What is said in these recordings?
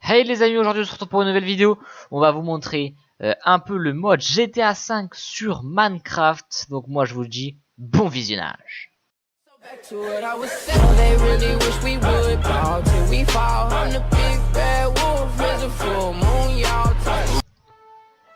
Hey les amis, aujourd'hui on se retrouve pour une nouvelle vidéo. On va vous montrer un peu le mode GTA 5 sur Minecraft. Donc moi je vous le dis, bon visionnage.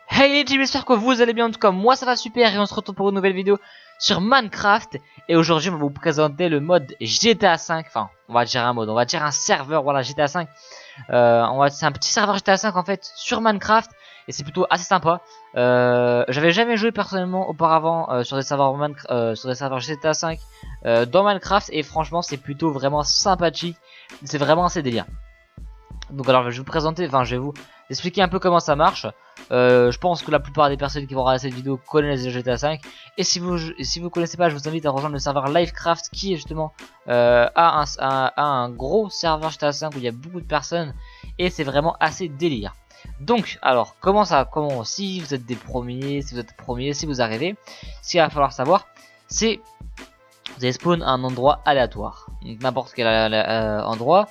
Hey les teams, j'espère que vous allez bien. En tout cas moi ça va super et on se retrouve pour une nouvelle vidéo sur Minecraft. Et aujourd'hui on va vous présenter le mode GTA 5. Enfin on va dire un mode, on va dire un serveur, voilà, GTA 5. C'est un petit serveur GTA 5 en fait sur Minecraft. Et c'est plutôt assez sympa. J'avais jamais joué personnellement auparavant sur des serveurs GTA 5 dans Minecraft. Et franchement c'est plutôt vraiment sympathique. C'est vraiment assez délire. Donc alors je vais vous présenter, enfin je vais vous expliquer un peu comment ça marche. Je pense que la plupart des personnes qui vont regarder cette vidéo connaissent GTA 5. Et si vous connaissez pas, je vous invite à rejoindre le serveur Livecraft qui est justement un gros serveur GTA 5 où il y a beaucoup de personnes. Et c'est vraiment assez délire. Donc alors si vous êtes des premiers, si vous arrivez, ce qu'il va falloir savoir c'est vous allez spawn à un endroit aléatoire. Donc n'importe quel endroit.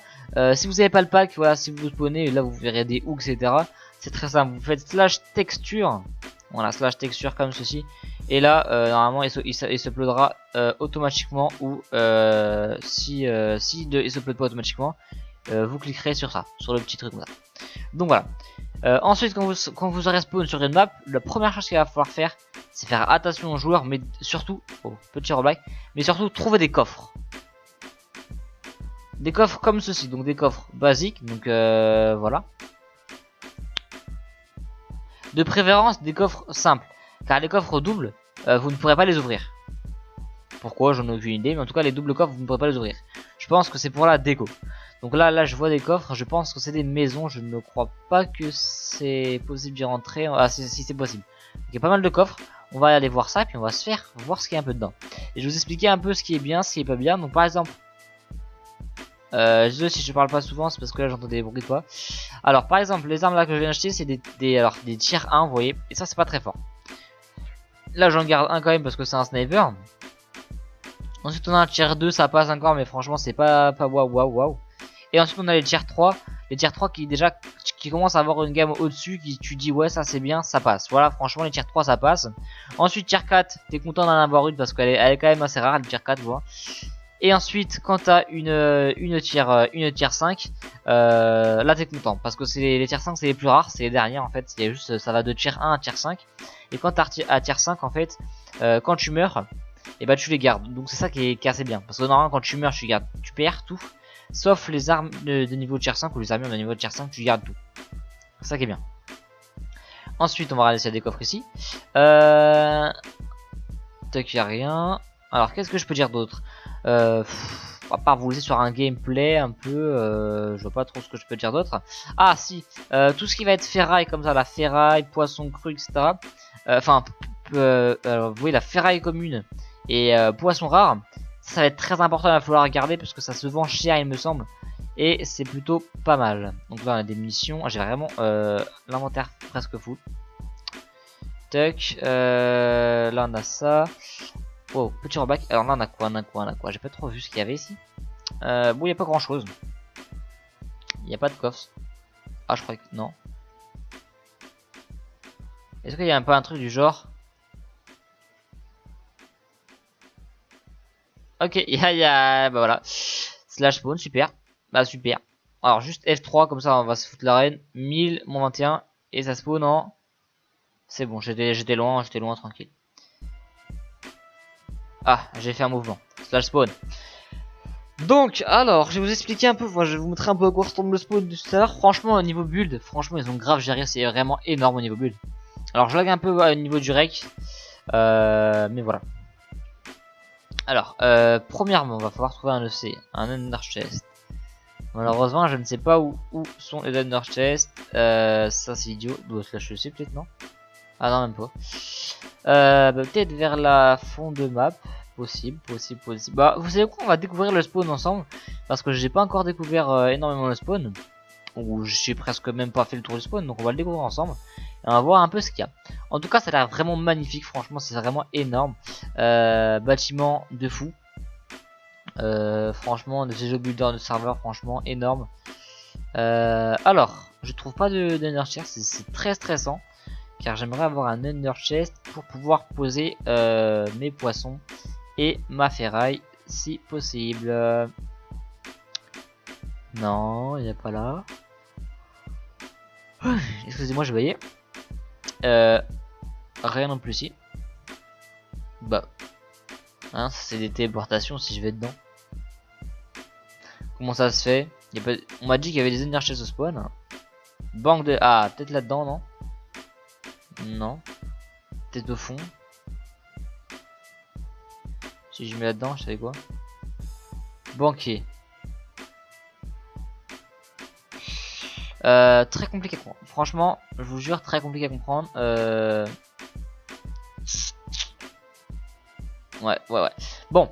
Si vous n'avez pas le pack, voilà, si vous spawnez, là vous verrez des hooks, etc. C'est très simple, vous faites slash texture, voilà, slash texture comme ceci, et là normalement il se uploadera automatiquement, ou si il se upload pas automatiquement, vous cliquerez sur ça, sur le petit truc comme ça. Donc voilà. Ensuite quand vous aurez spawn sur une map, la première chose qu'il va falloir faire, c'est faire attention aux joueurs, mais surtout, petit rollback, mais surtout trouver des coffres. Des coffres comme ceci, donc des coffres basiques, donc voilà. De préférence des coffres simples, car les coffres doubles, vous ne pourrez pas les ouvrir. Pourquoi, j'en ai aucune idée, mais en tout cas les doubles coffres vous ne pourrez pas les ouvrir. Je pense que c'est pour la déco. Donc là je vois des coffres, je pense que c'est des maisons, je ne crois pas que c'est possible d'y rentrer. Ah si c'est possible. Donc, il y a pas mal de coffres, on va aller voir ça, et puis on va se faire voir ce qu'il y a un peu dedans. Et je vais vous expliquer un peu ce qui est bien, ce qui est pas bien. Donc par exemple, désolé si je parle pas souvent, c'est parce que là j'entends des bruits de pas. Alors par exemple les armes là que je viens d'acheter, c'est des tier 1, vous voyez, et ça c'est pas très fort. Là j'en garde un quand même parce que c'est un sniper. Ensuite on a un tier 2, ça passe encore, mais franchement c'est pas waouh. Et ensuite on a les tier 3, qui commencent à avoir une gamme au-dessus, qui tu dis ouais ça c'est bien, ça passe. Voilà, franchement les tier 3 ça passe. Ensuite tier 4, t'es content d'en avoir une parce qu'elle est quand même assez rare, le tier 4, vous vois. Et ensuite quand t'as une tier 5, là t'es content parce que les tier 5 c'est les plus rares, c'est les dernières en fait. Il y a juste, ça va de tier 1 à tier 5. Et quand t'as à tier 5 en fait, quand tu meurs, et bah tu les gardes. Donc c'est ça qui est assez bien, parce que normalement quand tu meurs tu perds tout, sauf les armes de niveau tier 5 ou les armures de niveau tier 5, tu gardes tout. C'est ça qui est bien. Ensuite on va regarder s'il y a des coffres ici. Tac, y a rien. Alors qu'est-ce que je peux dire d'autre? À part vous laisser sur un gameplay un peu, je vois pas trop ce que je peux dire d'autre. Ah si, tout ce qui va être ferraille comme ça, la ferraille, poisson cru, etc. Oui, la ferraille commune et poisson rare, ça va être très important, il va falloir regarder parce que ça se vend cher il me semble. Et c'est plutôt pas mal. Donc là on a des missions, j'ai vraiment l'inventaire presque full. Tac, là on a ça. Oh, petit rollback. Alors là on a quoi, j'ai pas trop vu ce qu'il y avait ici. Bon, il n'y a pas grand chose. Il n'y a pas de coffre. Ah, je crois que non. Est-ce qu'il y a un peu un truc du genre? Ok, bah voilà. Slash spawn, super. Bah super. Alors juste F3, comme ça on va se foutre la reine. 1000, mon 21. Et ça spawn en... C'est bon, j'étais loin, tranquille. Ah, j'ai fait un mouvement. Slash spawn. Donc, alors, je vais vous expliquer un peu, je vais vous montrer un peu à quoi ressemble le spawn de tout à l'heure. Franchement, au niveau build, franchement, ils ont grave géré, c'est vraiment énorme au niveau build. Alors, je lag un peu au niveau du rec, mais voilà. Alors, premièrement, on va falloir trouver un EC, un Ender Chest. Malheureusement, je ne sais pas où sont les Ender Chest. Ça, c'est idiot. Doit se lâcher aussi, peut-être, non? Ah non, même pas. Peut-être vers la fond de map. Possible. Bah, vous savez quoi, on va découvrir le spawn ensemble. Parce que j'ai pas encore découvert énormément le spawn. Ou j'ai presque même pas fait le tour du spawn. Donc on va le découvrir ensemble. Et on va voir un peu ce qu'il y a. En tout cas, ça a l'air vraiment magnifique. Franchement, c'est vraiment énorme. Bâtiment de fou. Franchement, des jeux builders de serveur, franchement, énorme. Alors, je trouve pas d'Ender Chest, c'est très stressant. Car j'aimerais avoir un Ender Chest pour pouvoir poser mes poissons et ma ferraille si possible. Non, il n'y a pas là. Excusez-moi, je voyais. Rien non plus ici. Bah, hein, c'est des téléportations si je vais dedans. Comment ça se fait? On m'a dit qu'il y avait des Ender Chests au spawn. Banque de... Ah, peut-être là-dedans, non? Non. Peut-être au fond. Si je mets là-dedans, je savais quoi? Banquier. Très compliqué à comprendre. Franchement, je vous jure, très compliqué à comprendre. Ouais. Bon.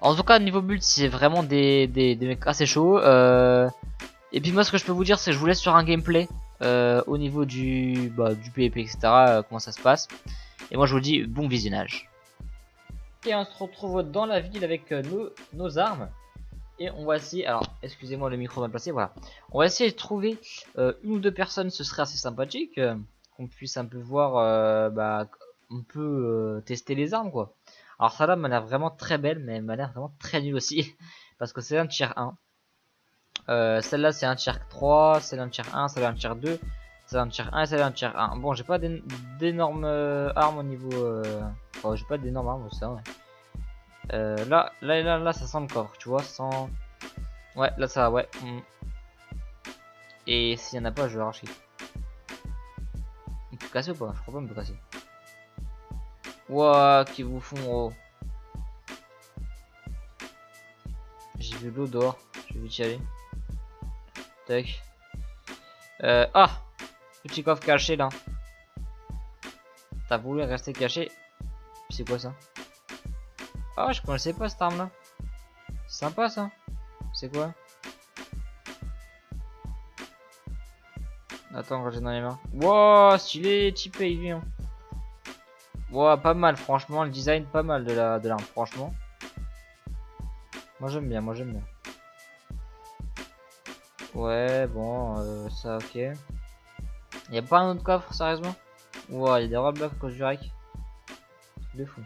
En tout cas, niveau build, c'est vraiment des mecs assez chauds. Et puis moi, ce que je peux vous dire, c'est que je vous laisse sur un gameplay au niveau du PvP, etc. Comment ça se passe. Et moi, je vous dis bon visionnage. Et on se retrouve dans la ville avec nos armes. Et on va essayer, alors excusez-moi le micro mal placé, voilà. On va essayer de trouver une ou deux personnes, ce serait assez sympathique. Qu'on puisse un peu voir, on peut tester les armes quoi. Alors celle-là m'a l'air vraiment très belle, mais elle m'a l'air vraiment très nulle aussi. Parce que c'est un tier 1. Celle-là c'est un tier 3, celle-là un tier 1, celle-là un tier 2, celle-là un tier 1 et celle-là un tier 1. Bon, j'ai pas d'énormes armes au niveau... Enfin, j'ai pas d'énormes armes, ça ouais. Là, ça sent le coffre, tu vois, sans... Ouais, là, ça, ouais. Et s'il y en a pas, je vais arracher. On peut casser ou pas? Je crois pas on peut casser. Ouah, qui vous font, oh. J'ai vu l'eau dehors, je vais vite y aller. Tac. Ah! Petit coffre caché, là. T'as voulu rester caché. C'est quoi ça? Ah, je connaissais pas cette arme là. Sympa ça. C'est quoi? Attends, quand j'ai dans les mains. Wow, stylé, typé, lui. Hein. Wow, pas mal, franchement, le design pas mal de l'arme, franchement. Moi j'aime bien, Ouais, bon, ça ok. Y'a pas un autre coffre, sérieusement? Wow, il y a des roadblocks à cause du rec. De fou.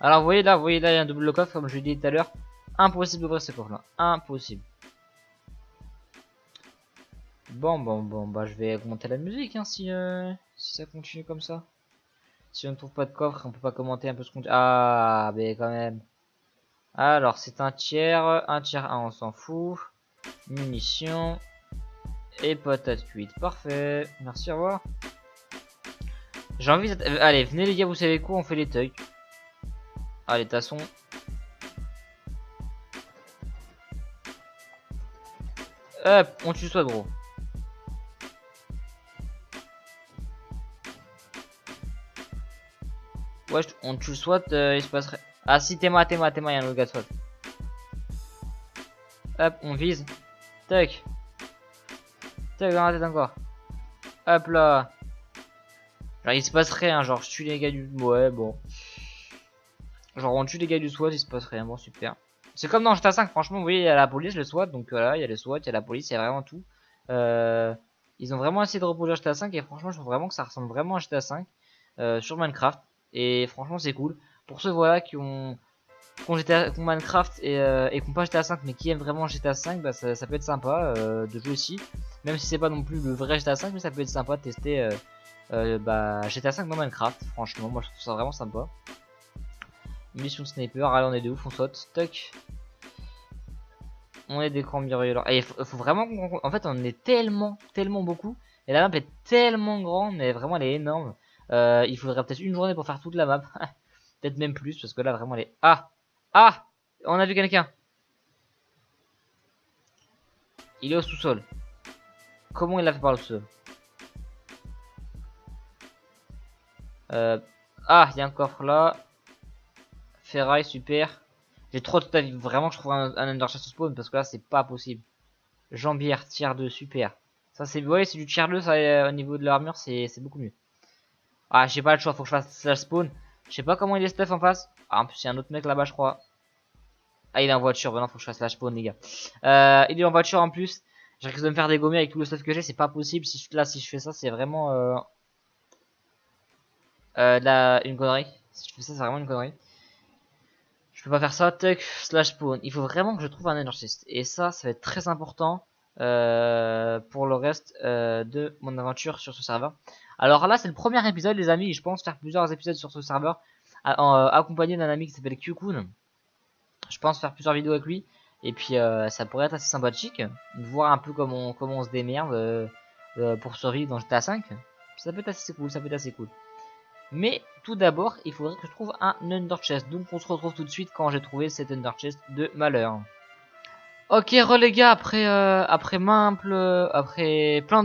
Alors, vous voyez là, il y a un double coffre, comme je l'ai dit tout à l'heure. Impossible d'ouvrir ce coffre là. Impossible. Bon, bah je vais augmenter la musique hein, si ça continue comme ça. Si on ne trouve pas de coffre, on peut pas commenter un peu ce qu'on... Ah, mais quand même. Alors, c'est un tiers 1, on s'en fout. Munitions. Et patate cuite. Parfait. Merci, au revoir. J'ai envie de... Allez, venez les gars, vous savez quoi, on fait les tugs. Allez, tassons. Hop, on tue soit gros. Ouais, on tue le SWAT, il se passerait. Ah si, t'es moi, y'a un autre gars de SWAT. Hop, on vise. Tac. Tac, dans la tête encore. Hop là. Genre, il se passe rien, genre, je tue les gars du... Ouais, bon. Genre, on tue les gars du SWAT, il se passe rien, bon, super. C'est comme dans GTA 5, franchement, vous voyez, il y a la police, le SWAT, donc voilà, il y a le SWAT, il y a la police, il y a vraiment tout. Ils ont vraiment essayé de reproduire GTA 5 et franchement, je trouve vraiment que ça ressemble vraiment à GTA 5 sur Minecraft. Et franchement, c'est cool. Pour ceux voilà qui ont Minecraft et qui n'ont pas GTA 5 mais qui aiment vraiment GTA 5, bah, ça peut être sympa de jouer aussi. Même si c'est pas non plus le vrai GTA 5, mais ça peut être sympa de tester GTA 5 dans Minecraft. Franchement, moi je trouve ça vraiment sympa. Mission de sniper, allez on est de ouf, on saute, toc. On est des cambrioleurs. Et il faut vraiment qu'on... En fait on est tellement beaucoup. Et la map est tellement grande, mais vraiment elle est énorme. Il faudrait peut-être une journée pour faire toute la map. Peut-être même plus, parce que là vraiment elle est... Ah! Ah! On a vu quelqu'un. Il est au sous-sol. Comment il l'a fait par le sous-sol? Ah, il y a un coffre là. Ferraille, super. J'ai trop de vie. Vraiment, je trouve un Ender Chest spawn parce que là, c'est pas possible. Jambière, tier 2, super. Ça, c'est, vous voyez, c'est du tier 2, ça, au niveau de l'armure, c'est beaucoup mieux. Ah, j'ai pas le choix, faut que je fasse slash spawn. Je sais pas comment il est stuff en face. Ah, en plus, il y a un autre mec là-bas, je crois. Ah, il est en voiture. Bah non, faut que je fasse slash spawn, les gars. Il est en voiture en plus. Je risque de me faire dégommer avec tout le stuff que j'ai, c'est pas possible. Si je fais ça, c'est vraiment une connerie. Si je fais ça, c'est vraiment une connerie. Je peux pas faire ça, tuck, slash spawn. Il faut vraiment que je trouve un Ender Chest. Et ça va être très important pour le reste de mon aventure sur ce serveur. Alors là, c'est le premier épisode, les amis. Je pense faire plusieurs épisodes sur ce serveur. Accompagné d'un ami qui s'appelle Qkun. Je pense faire plusieurs vidéos avec lui. Et puis ça pourrait être assez sympathique. De voir un peu comment on se démerde pour survivre dans GTA 5. Ça peut être assez cool, ça peut être assez cool. Mais tout d'abord, il faudrait que je trouve un Ender Chest. Donc on se retrouve tout de suite quand j'ai trouvé cet Ender Chest de malheur. Ok, les gars, après plein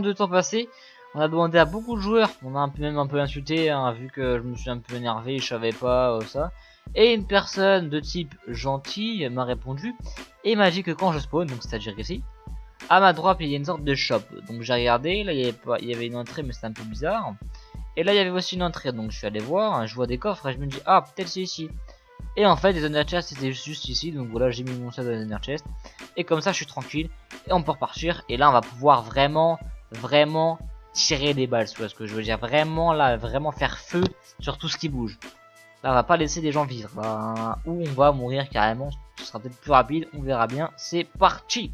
de temps passé, on a demandé à beaucoup de joueurs. On a même un peu insulté, hein, vu que je me suis un peu énervé, je savais pas ça. Et une personne de type gentil m'a répondu et m'a dit que quand je spawn, donc c'est-à-dire ici, à ma droite il y a une sorte de shop. Donc j'ai regardé, là il y avait une entrée mais c'était un peu bizarre. Et là il y avait aussi une entrée, donc je suis allé voir, hein, je vois des coffres et je me dis ah peut-être c'est ici. Et en fait les Ender Chest c'était juste ici, donc voilà j'ai mis mon sac dans les Ender Chest. Et comme ça je suis tranquille et on peut repartir. Et là on va pouvoir vraiment tirer des balles, tu vois ce que je veux dire. Vraiment faire feu sur tout ce qui bouge. Là on va pas laisser des gens vivre, ou on va mourir carrément, ce sera peut-être plus rapide, on verra bien. C'est parti.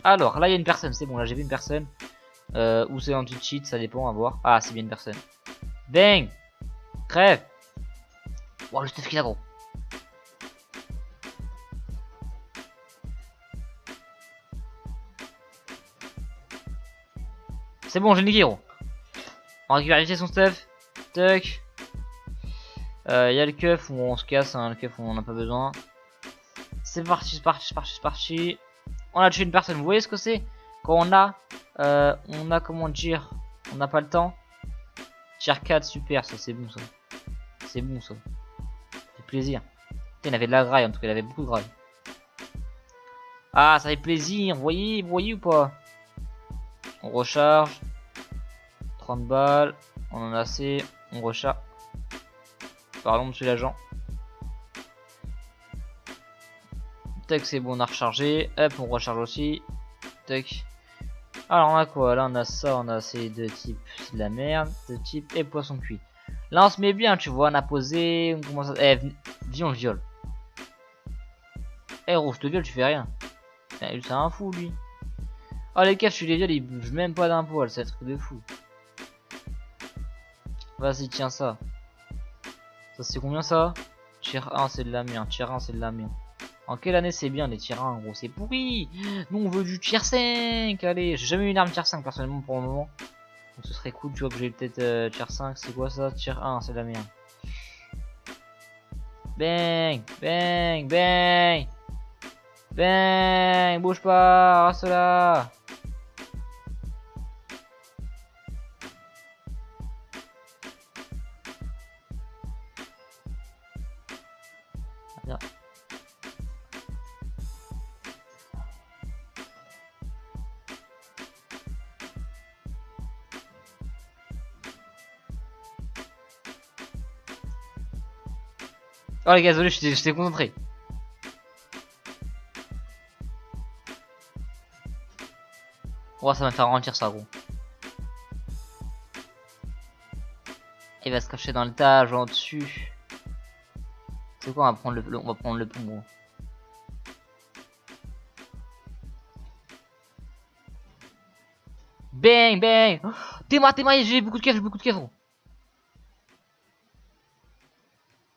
Alors là il y a une personne, c'est bon, là j'ai vu une personne. Ou c'est anti-cheat, ça dépend, à voir. Ah c'est bien une personne. Bang. Crève. Wow, le stuff qu'il a gros. C'est bon, j'ai niqué gros. On récupère vite son stuff. Tuck. Il y a le keuf où on se casse, hein, le keuf où on n'a pas besoin. C'est parti, c'est parti, c'est parti, c'est parti. On a tué une personne, vous voyez ce que c'est? Quand on a comment dire, on n'a pas le temps. Tier 4, super, ça c'est bon ça. C'est bon ça. Ça fait plaisir. Il avait de la graille, en tout cas il avait beaucoup de graille. Ah ça fait plaisir, vous voyez ou pas? On recharge. 30 balles, on en a assez, on recharge. Pardon monsieur l'agent. Tac c'est bon, on a rechargé. Hop on recharge aussi. Tac. Alors on a quoi? Là on a ça, on a assez de type c'est de la merde, de type et poisson cuit. Là on se met bien, tu vois, on a posé, on commence à... viens on le viole. Rouge, je te viole, tu fais rien. C'est un fou lui. Oh les keufs, tu les violes, ils bougent même pas d'un poil, c'est un truc de fou. Vas-y, tiens ça. Ça c'est combien ça? Tier 1 c'est de la merde, tier 1 c'est de la merde. En quelle année c'est bien les tier 1 gros? C'est pourri. Nous on veut du tier 5. Allez, j'ai jamais eu une arme tier 5 personnellement pour le moment. Donc ce serait cool tu vois que j'ai peut-être tier 5. C'est quoi ça? Tier 1 c'est de la merde. Bang. Bang. Bang. Bang. Bouge pas. Reste là. Bien. Oh les gars, désolé, j'étais concentré. Oh, ça va me faire ralentir ça, gros. Il va se cacher dans le tas, genre dessus. C'est quoi, on va prendre le pont, gros. Bang, bang. Oh, t'es-moi, j'ai beaucoup de keufs, gros.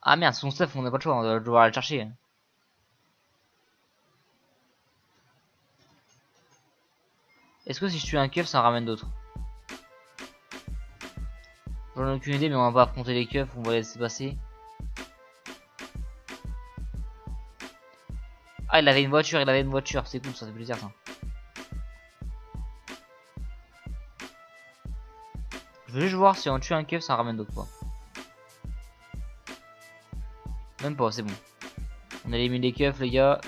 Ah merde, son stuff, on n'a pas le choix, on va devoir aller le chercher. Est-ce que si je tue un keuf, ça en ramène d'autres? J'en ai aucune idée, mais on va pas affronter les keufs, on va laisser passer. Ah, il avait une voiture, c'est cool, ça fait plaisir ça. Je veux juste voir si on tue un keuf, ça en ramène d'autres quoi. Même pas, c'est bon. On a éliminé les keufs, les gars.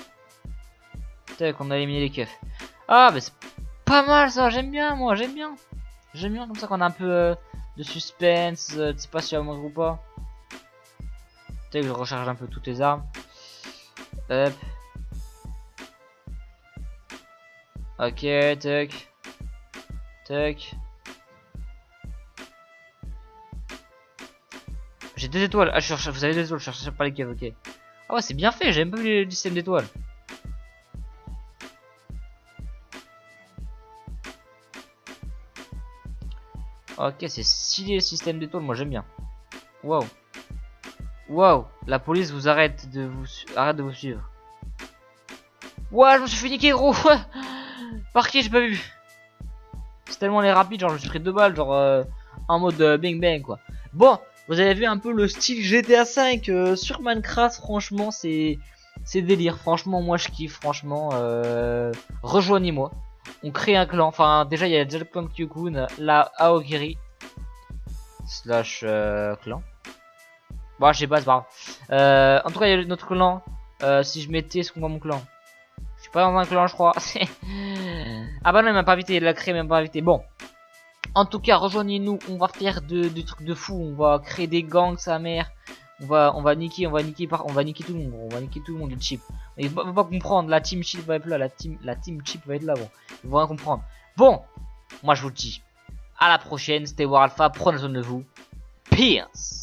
Tac, on a éliminé les keufs. Ah, mais c'est pas mal ça, j'aime bien, moi, j'aime bien. J'aime bien comme ça qu'on a un peu de suspense, tu sais pas si on va mourir ou pas. Tac, je recharge un peu toutes les armes. Hop. Ok, tac. Tac. J'ai 2 étoiles. Ah, vous avez 2 étoiles, je cherche pas les caves, ok. Ah ouais, c'est bien fait, j'ai même pas vu le système d'étoiles. Ok, c'est stylé le système d'étoiles, moi j'aime bien. Wow. Wow, la police vous arrête de vous suivre. Ouah, je me suis fait niquer, gros. Par qui j'ai pas vu. C'est tellement les rapides, genre je me suis pris 2 balles, genre en mode bang bang quoi. Bon, vous avez vu un peu le style GTA 5 sur Minecraft, franchement c'est délire. Franchement moi je kiffe, franchement rejoignez-moi. On crée un clan, enfin déjà il y a déjà le clan de Kyokun, la Aogiri slash clan. Bon je sais pas, c'est pas grave. En tout cas il y a notre clan. Si je mettais ce qu'on voit mon clan. Je suis pas dans un clan je crois. Ah bah non il m'a pas invité, il l'a créé, il m'a pas invité. Bon. En tout cas, rejoignez-nous, on va faire des trucs de fou, on va créer des gangs, sa mère. On va niquer tout le monde, gros. On va niquer tout le monde, le chip. Ils vont pas comprendre, la team chip va être là, la team chip va être là, bon. Ils vont rien comprendre. Bon, moi je vous dis, à la prochaine, c'était War Alpha, prenez soin de vous. Peace.